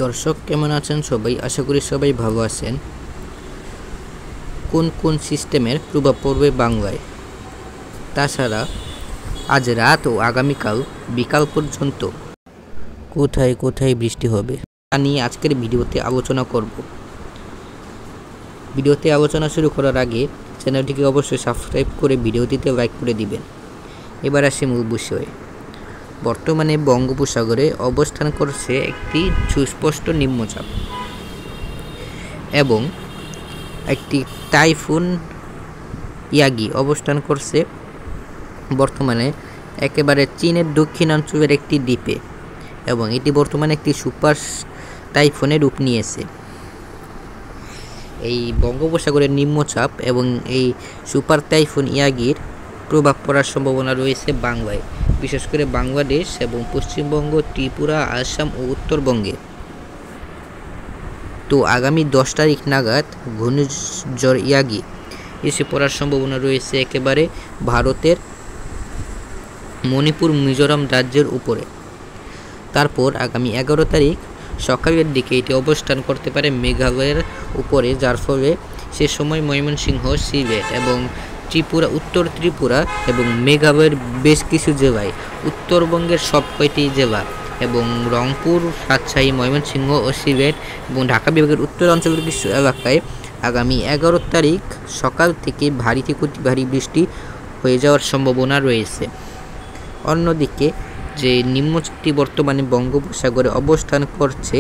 দর্শক কেমন আছেন সবাই? আশা করি সবাই ভালো আছেন। কোন কোন সিস্টেমের প্রভাব পড়বে বাংলায়, তাছাড়া আজ রাত ও আগামীকাল বিকাল পর্যন্ত কোথায় কোথায় বৃষ্টি হবে তা নিয়ে আজকের ভিডিওতে আলোচনা করব। ভিডিওতে আলোচনা শুরু করার আগে চ্যানেলটিকে অবশ্যই সাবস্ক্রাইব করে ভিডিওটিতে লাইক করে দিবেন। এবার আসে মূল বিষয়ে। বর্তমানে বঙ্গোপসাগরে অবস্থান করছে একটি সুস্পষ্ট নিম্নচাপ এবং একটি টাইফুন ইয়াগি অবস্থান করছে বর্তমানে একেবারে চীনের দক্ষিণাঞ্চলের একটি দ্বীপে, এবং এটি বর্তমানে একটি সুপার টাইফুনের রূপ নিয়েছে। এই বঙ্গোপসাগরের নিম্নচাপ এবং এই সুপার টাইফুন ইয়াগির প্রভাব পড়ার সম্ভাবনা রয়েছে বাংলায়, বিশেষ করে বাংলাদেশ এবং পশ্চিমবঙ্গ, ত্রিপুরা, আসাম ও উত্তরবঙ্গে। তো আগামী 10 তারিখ নাগাদ ঘূর্ণিঝড় ইয়াগি এসে পড়ার সম্ভাবনা রয়েছে একেবারে ভারতের মণিপুর, মিজোরাম রাজ্যের উপরে। তারপর আগামী 11 তারিখ সকালের দিকে এটি অবস্থান করতে পারে মেঘালয়ের উপরে, যার ফলে সে সময় ময়মনসিংহ, সিলেট এবং ত্রিপুরা, উত্তর ত্রিপুরা এবং মেঘালয়ের বেশ কিছু জেলায়, উত্তরবঙ্গের সব কয়টি জেলা এবং রংপুর, রাজশাহী, ময়মনসিংহ ও সিলেট এবং ঢাকা বিভাগের উত্তর অঞ্চলের কিছু এলাকায় আগামী 11 তারিখ সকাল থেকে ভারী থেকে অতি ভারী বৃষ্টি হয়ে যাওয়ার সম্ভাবনা রয়েছে। অন্যদিকে যে নিম্নচাপটি বর্তমানে বঙ্গোপসাগরে অবস্থান করছে,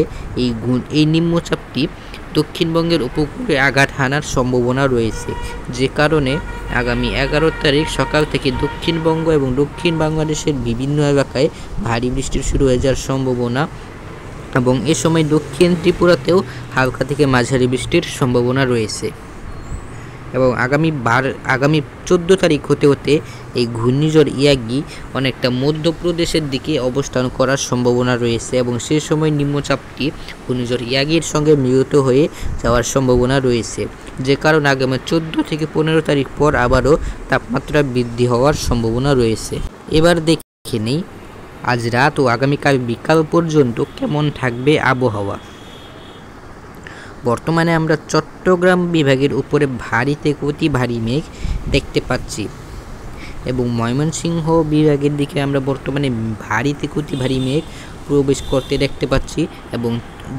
এই নিম্নচাপটি দক্ষিণবঙ্গের উপকূলে আঘাত হানার সম্ভাবনা রয়েছে, যে কারণে আগামী 11 তারিখ সকাল থেকে দক্ষিণবঙ্গ এবং দক্ষিণ বাংলাদেশের বিভিন্ন এলাকায় ভারী বৃষ্টির শুরু হয়ে যাওয়ার সম্ভাবনা, এবং এ সময় দক্ষিণ ত্রিপুরাতেও হালকা থেকে মাঝারি বৃষ্টির সম্ভাবনা রয়েছে। এবং আগামী 14 তারিখ হতে হতে এই ঘূর্ণিঝড় ইয়াগি অনেকটা মধ্যপ্রদেশের দিকে অবস্থান করার সম্ভাবনা রয়েছে, এবং সেই সময় নিম্নচাপটি ঘূর্ণিঝড় ইয়াগির সঙ্গে মিলিত হয়ে যাওয়ার সম্ভাবনা রয়েছে, যে কারণে আগামী 14 থেকে 15 তারিখ পর আবারও তাপমাত্রা বৃদ্ধি হওয়ার সম্ভাবনা রয়েছে। এবার দেখে নেই আজ রাত ও আগামীকাল বিকাল পর্যন্ত কেমন থাকবে আবহাওয়া। বর্তমানে আমরা চট্টগ্রাম বিভাগের উপরে ভারী থেকে অতি ভারী মেঘ দেখতে পাচ্ছি, এবং ময়মনসিংহ বিভাগের দিকে আমরা বর্তমানে ভারী থেকে অতি ভারী মেঘ প্রবেশ করতে দেখতে পাচ্ছি, এবং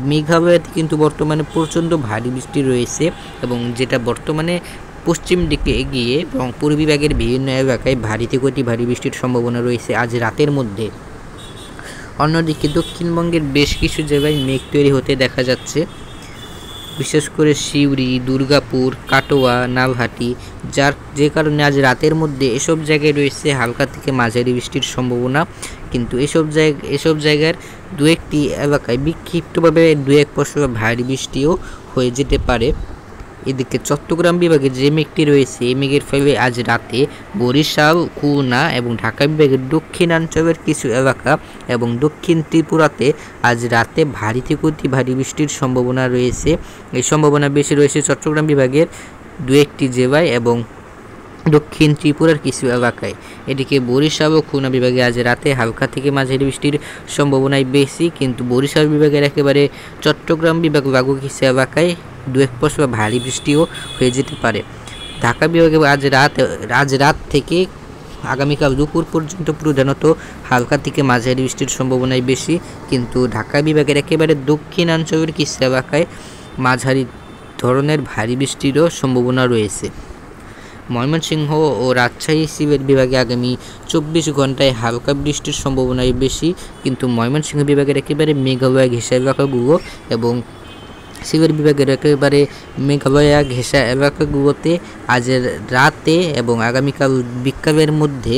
মেঘালয়তে কিন্তু বর্তমানে প্রচণ্ড ভারী বৃষ্টি রয়েছে, এবং যেটা বর্তমানে পশ্চিম দিকে এগিয়ে রংপুর বিভাগের বিভিন্ন এলাকায় ভারী থেকে অতি ভারী বৃষ্টির সম্ভাবনা রয়েছে আজ রাতের মধ্যে। অন্যদিকে দক্ষিণবঙ্গের বেশ কিছু জায়গায় মেঘ তৈরি হতে দেখা যাচ্ছে, বিশেষ করে সিউড়ি, দুর্গাপুর, কাটোয়া, নালহাটি, যে কারণে আজ রাতের মধ্যে এসব জায়গায় রয়েছে হালকা থেকে মাঝারি বৃষ্টির সম্ভাবনা। কিন্তু এসব জায়গার দু একটি এলাকায় বিক্ষিপ্তভাবে 2-1% ভারী বৃষ্টিও হয়ে যেতে পারে। এদিকে চট্টগ্রাম বিভাগে যে মেঘটি রয়েছে, এই মেঘের ফলে আজ রাতে বরিশাল, খুলনা এবং ঢাকা বিভাগের দক্ষিণাঞ্চলের কিছু এলাকা এবং দক্ষিণ ত্রিপুরাতে আজ রাতে ভারী থেকে অতি ভারী বৃষ্টির সম্ভাবনা রয়েছে। এই সম্ভাবনা বেশি রয়েছে চট্টগ্রাম বিভাগের 2-1টি জেলায় এবং দক্ষিণ ত্রিপুরার কিছু এলাকায়। এদিকে বরিশাল ও খুলনা বিভাগে আজ রাতে হালকা থেকে মাঝারি বৃষ্টির সম্ভাবনাই বেশি, কিন্তু বরিশাল বিভাগের একেবারে চট্টগ্রাম বিভাগ লাগু কিছু এলাকায় 2-1% ভারী বৃষ্টিও হয়ে যেতে পারে। ঢাকা বিভাগে আজ রাত থেকে আগামীকাল দুপুর পর্যন্ত প্রধানত হালকা থেকে মাঝারি বৃষ্টির সম্ভাবনাই বেশি, কিন্তু ঢাকা বিভাগের একেবারে দক্ষিণাঞ্চলের কিছু এলাকায় মাঝারি ধরনের ভারী বৃষ্টিরও সম্ভাবনা রয়েছে। ময়মনসিংহ ও রাজশাহী, সিলেট বিভাগে আগামী 24 ঘন্টায় হালকা বৃষ্টির সম্ভাবনাই বেশি, কিন্তু ময়মনসিংহ বিভাগের একেবারে মেঘালয় ঘেঁষা এলাকাগুলো এবং সিলেট বিভাগের একেবারে মেঘালয় ঘেঁষা এলাকাগুলোতে আজ রাতে এবং আগামীকাল বিকালের মধ্যে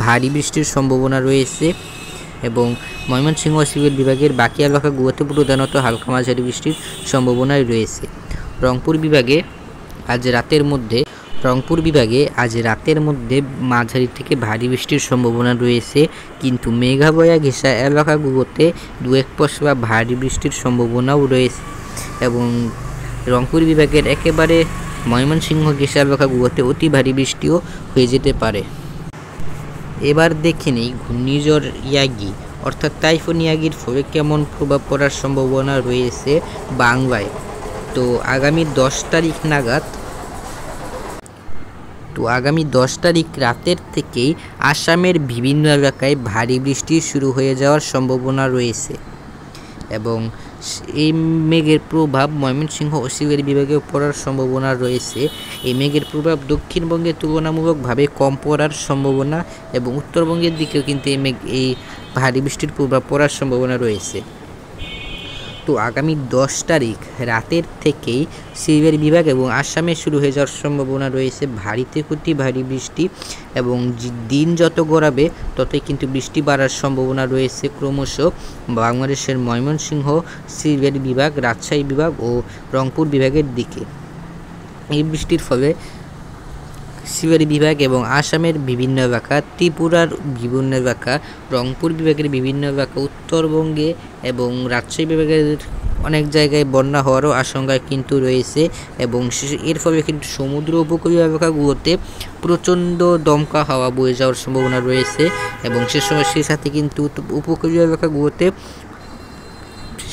ভারী বৃষ্টির সম্ভাবনা রয়েছে, এবং ময়মনসিংহ ও সিলেট বিভাগের বাকি এলাকাগুলোতে প্রধানত হালকা মাঝারি বৃষ্টির সম্ভাবনাই রয়েছে। রংপুর বিভাগে আজ রাতের মধ্যে মাঝারি থেকে ভারী বৃষ্টির সম্ভাবনা রয়েছে, কিন্তু মেঘালয় ঘেঁষা এলাকাগুলোতে 2-1% ভারী বৃষ্টির সম্ভাবনাও রয়েছে, এবং রংপুর বিভাগের একেবারে ময়মনসিংহ ঘেঁষা এলাকাগুলোতে অতি ভারী বৃষ্টিও হয়ে যেতে পারে। এবার দেখে নেই ঘূর্ণিঝড় ইয়াগি অর্থাৎ টাইফুন ইয়াগির ফলে কেমন প্রভাব পড়ার সম্ভাবনা রয়েছে বাংলায়। তো আগামী 10 তারিখ নাগাদ আগামী 10 তারিখ রাতের থেকেই আসামের বিভিন্ন এলাকায় ভারী বৃষ্টি শুরু হয়ে যাওয়ার সম্ভাবনা রয়েছে এবং এই মেঘের প্রভাব ময়মনসিংহ ও সিলেট বিভাগেও পড়ার সম্ভাবনা রয়েছে। এই মেঘের প্রভাব দক্ষিণবঙ্গে তুলনামূলকভাবে কম পড়ার সম্ভাবনা এবং উত্তরবঙ্গের দিকেও কিন্তু এই ভারী বৃষ্টির প্রভাব পড়ার সম্ভাবনা রয়েছে। তো আগামী 10 তারিখ রাতের থেকেই সিলেট বিভাগ এবং আসামে শুরু হয়ে যাওয়ার সম্ভাবনা রয়েছে ভারী থেকে অতি ভারী বৃষ্টি এবং দিন যত গড়াবে ততই কিন্তু বৃষ্টি বাড়ার সম্ভাবনা রয়েছে ক্রমশ বাংলাদেশের ময়মনসিংহ, সিলেট বিভাগ, রাজশাহী বিভাগ ও রংপুর বিভাগের দিকে। এই বৃষ্টির ফলে সিলেট বিভাগ এবং আসামের বিভিন্ন এলাকা, ত্রিপুরার বিভিন্ন এলাকা, রংপুর বিভাগের বিভিন্ন এলাকা, উত্তরবঙ্গে এবং রাজশাহী বিভাগের অনেক জায়গায় বন্যা হওয়ারও আশঙ্কা কিন্তু রয়েছে এবং এর ফলে কিন্তু সমুদ্র উপকূলীয় এলাকাগুলোতে প্রচণ্ড দমকা হাওয়া বয়ে যাওয়ার সম্ভাবনা রয়েছে এবং সেই সাথে কিন্তু উপকূলীয় এলাকাগুলোতে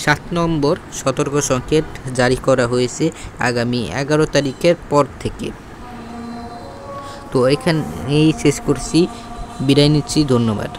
7 নম্বর সতর্ক সংকেত জারি করা হয়েছে আগামী 11 তারিখের পর থেকে। তো এখানেই শেষ করছি, বিদায় নিচ্ছি, ধন্যবাদ।